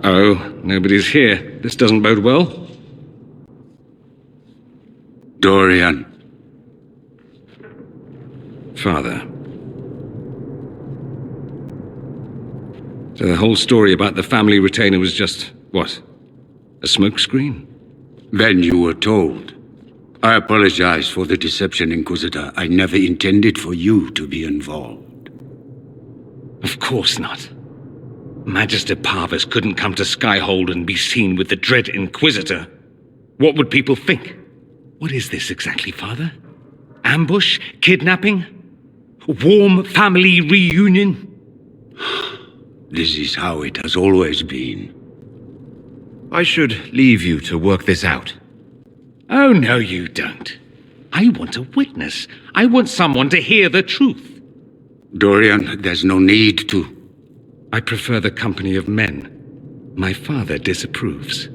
Uh-oh, nobody's here. This doesn't bode well. Dorian. Father. So the whole story about the family retainer was just, what? A smokescreen? Then you were told. I apologize for the deception, Inquisitor. I never intended for you to be involved. Of course not. Magister Parvus couldn't come to Skyhold and be seen with the dread Inquisitor. What would people think? What is this exactly, Father? Ambush? Kidnapping? Warm family reunion? This is how it has always been. I should leave you to work this out. Oh, no, you don't. I want a witness. I want someone to hear the truth. Dorian, there's no need to. I prefer the company of men. My father disapproves.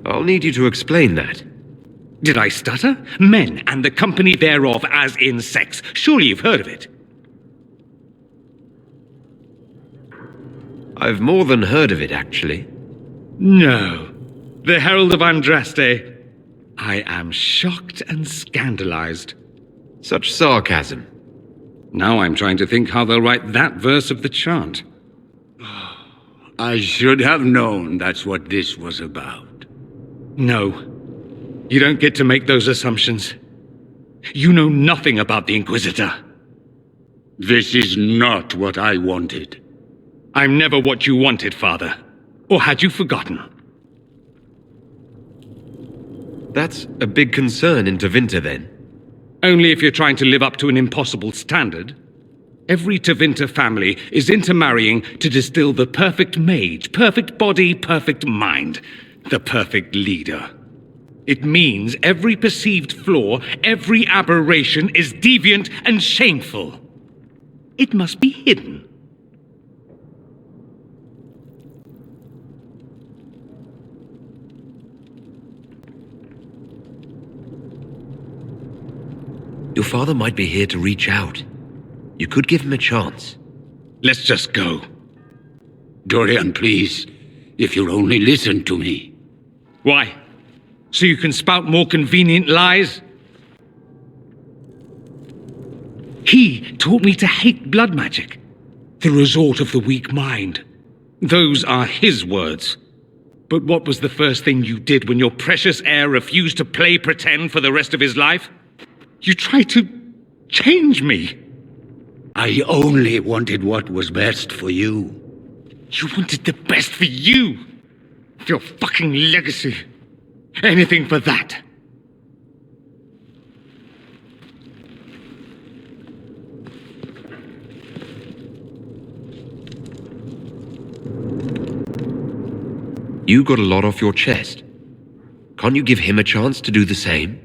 I'll need you to explain that. Did I stutter? Men and the company thereof as in sex. Surely you've heard of it. I've more than heard of it, actually. No. The Herald of Andraste. I am shocked and scandalized. Such sarcasm. Now I'm trying to think how they'll write that verse of the chant. I should have known that's what this was about. No. You don't get to make those assumptions. You know nothing about the Inquisitor. This is not what I wanted. I'm never what you wanted, Father. Or had you forgotten? That's a big concern in Tevinter, then. Only if you're trying to live up to an impossible standard. Every Tevinter family is intermarrying to distill the perfect mage, perfect body, perfect mind, the perfect leader. It means every perceived flaw, every aberration is deviant and shameful. It must be hidden. Your father might be here to reach out. You could give him a chance. Let's just go. Dorian, please. If you'll only listen to me. Why? So you can spout more convenient lies? He taught me to hate blood magic. The resort of the weak mind. Those are his words. But what was the first thing you did when your precious heir refused to play pretend for the rest of his life? You tried to change me. I only wanted what was best for you. You wanted the best for you. Your fucking legacy. Anything for that. You got a lot off your chest. Can't you give him a chance to do the same?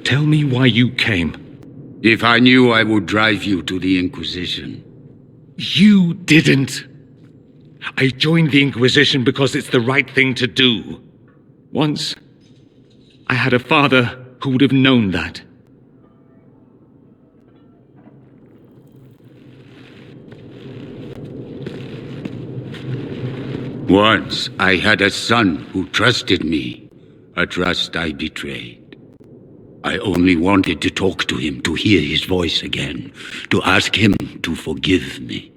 Tell me why you came. If I knew, I would drive you to the Inquisition. You didn't. I joined the Inquisition because it's the right thing to do. Once, I had a father who would have known that. Once, I had a son who trusted me, a trust I betrayed. I only wanted to talk to him, to hear his voice again, to ask him to forgive me.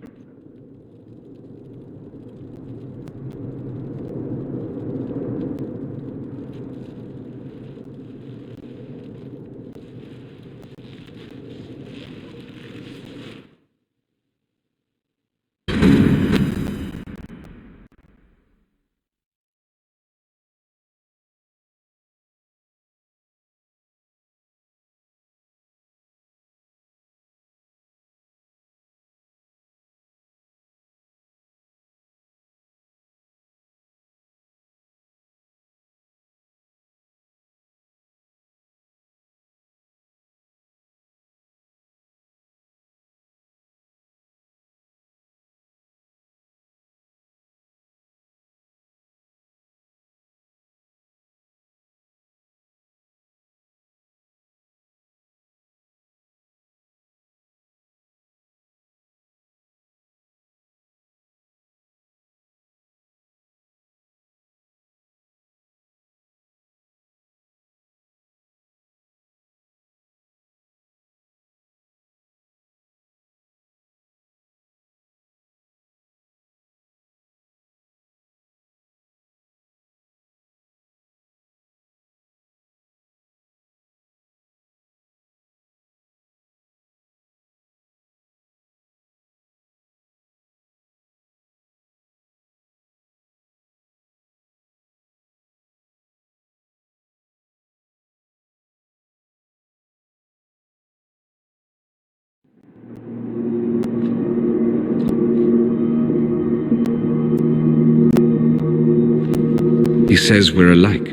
He says we're alike.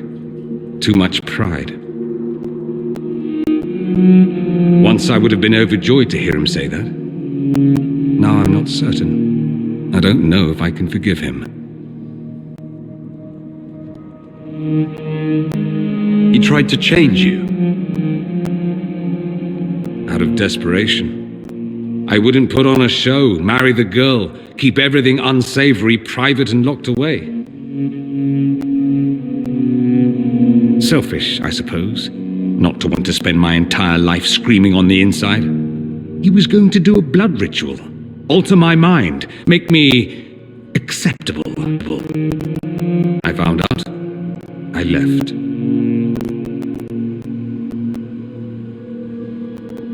Too much pride. Once I would have been overjoyed to hear him say that. Now I'm not certain. I don't know if I can forgive him. He tried to change you. Out of desperation. I wouldn't put on a show, marry the girl, keep everything unsavory, private and locked away. Selfish, I suppose, not to want to spend my entire life screaming on the inside. He was going to do a blood ritual, alter my mind, make me acceptable. I found out. I left.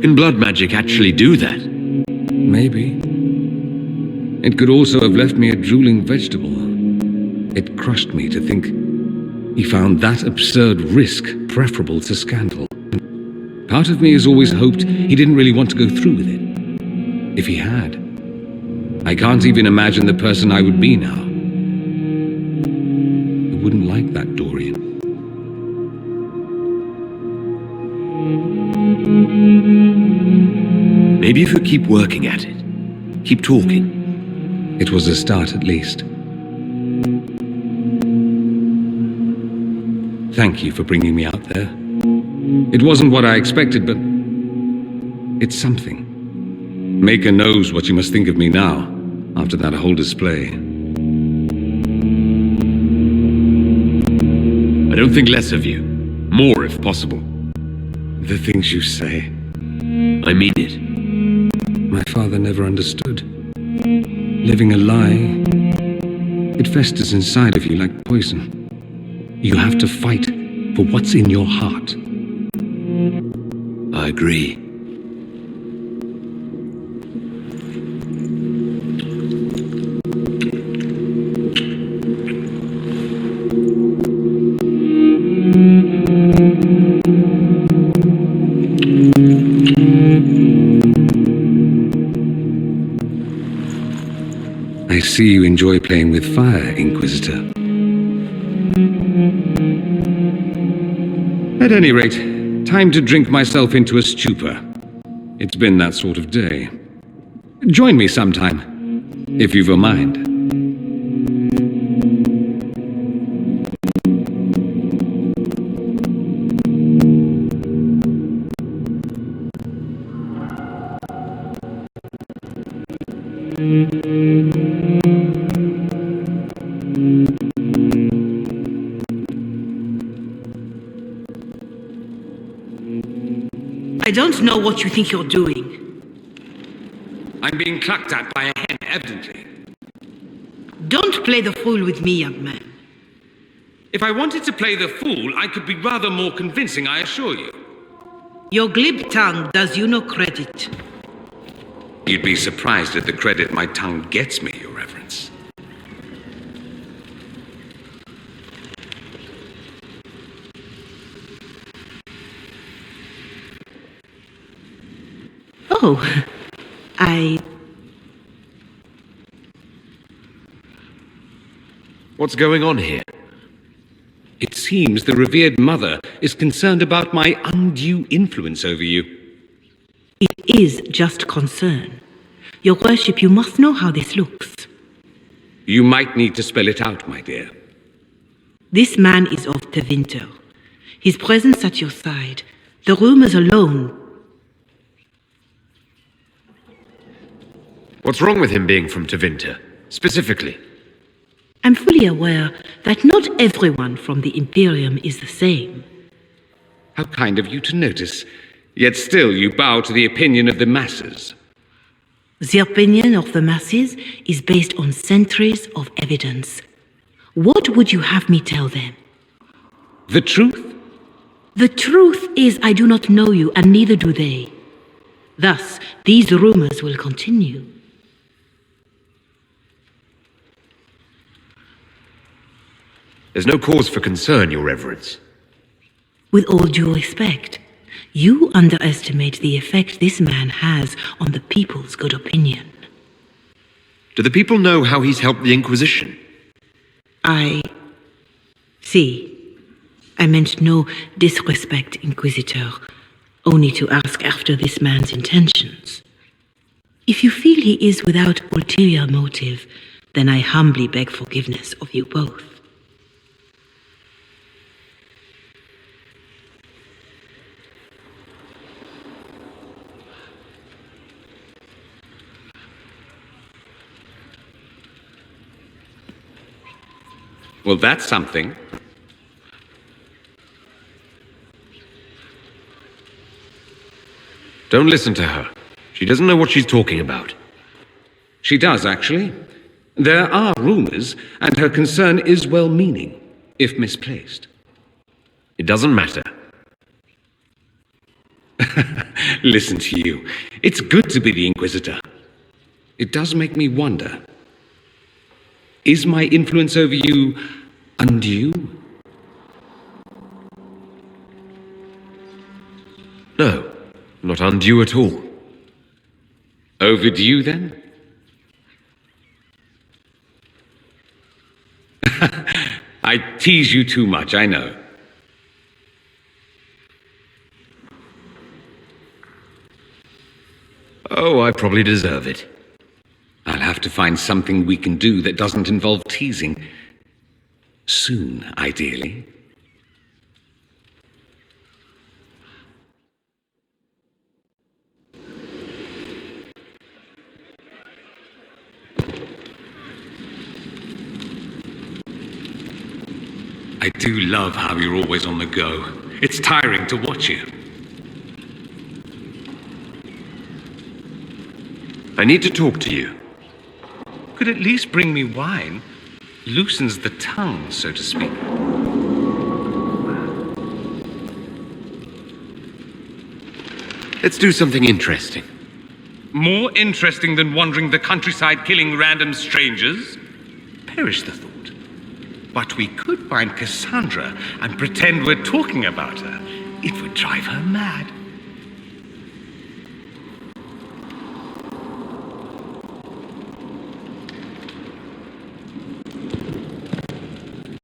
Can blood magic actually do that? Maybe. It could also have left me a drooling vegetable. It crushed me to think he found that absurd risk preferable to scandal. Part of me has always hoped he didn't really want to go through with it. If he had, I can't even imagine the person I would be now. I wouldn't like that Dorian. Maybe if you keep working at it, keep talking. It was a start at least. Thank you for bringing me out there. It wasn't what I expected, but it's something. Maker knows what you must think of me now, after that whole display. I don't think less of you. More, if possible. The things you say. I mean it. My father never understood. Living a lie, it festers inside of you like poison. You have to fight for what's in your heart. I agree. I see you enjoy playing with fire, Inquisitor. At any rate, time to drink myself into a stupor. It's been that sort of day. Join me sometime, if you've a mind. I don't know what you think you're doing. I'm being clucked at by a hen, evidently. Don't play the fool with me, young man. If I wanted to play the fool, I could be rather more convincing, I assure you. Your glib tongue does you no credit. You'd be surprised at the credit my tongue gets me, Your Reverence. Oh, What's going on here? It seems the revered mother is concerned about my undue influence over you. It is just concern. Your worship, you must know how this looks. You might need to spell it out, my dear. This man is of Tevinter. His presence at your side, the rumors alone. What's wrong with him being from Tevinter, specifically? I'm fully aware that not everyone from the Imperium is the same. How kind of you to notice. Yet still you bow to the opinion of the masses. The opinion of the masses is based on centuries of evidence. What would you have me tell them? The truth? The truth is I do not know you, and neither do they. Thus, these rumors will continue. There's no cause for concern, Your Reverence. With all due respect, you underestimate the effect this man has on the people's good opinion. Do the people know how he's helped the Inquisition? See, I meant no disrespect, Inquisitor, only to ask after this man's intentions. If you feel he is without ulterior motive, then I humbly beg forgiveness of you both. Well, that's something. Don't listen to her. She doesn't know what she's talking about. She does, actually. There are rumors, and her concern is well-meaning, if misplaced. It doesn't matter. Listen to you. It's good to be the Inquisitor. It does make me wonder. Is my influence over you undue? No, not undue at all. Overdue, then? I tease you too much, I know. Oh, I probably deserve it. I'll have to find something we can do that doesn't involve teasing. Soon, ideally. I do love how you're always on the go. It's tiring to watch you. I need to talk to you. Could at least bring me wine. Loosens the tongue, so to speak. Let's do something interesting. More interesting than wandering the countryside killing random strangers? Perish the thought. But we could find Cassandra and pretend we're talking about her. It would drive her mad.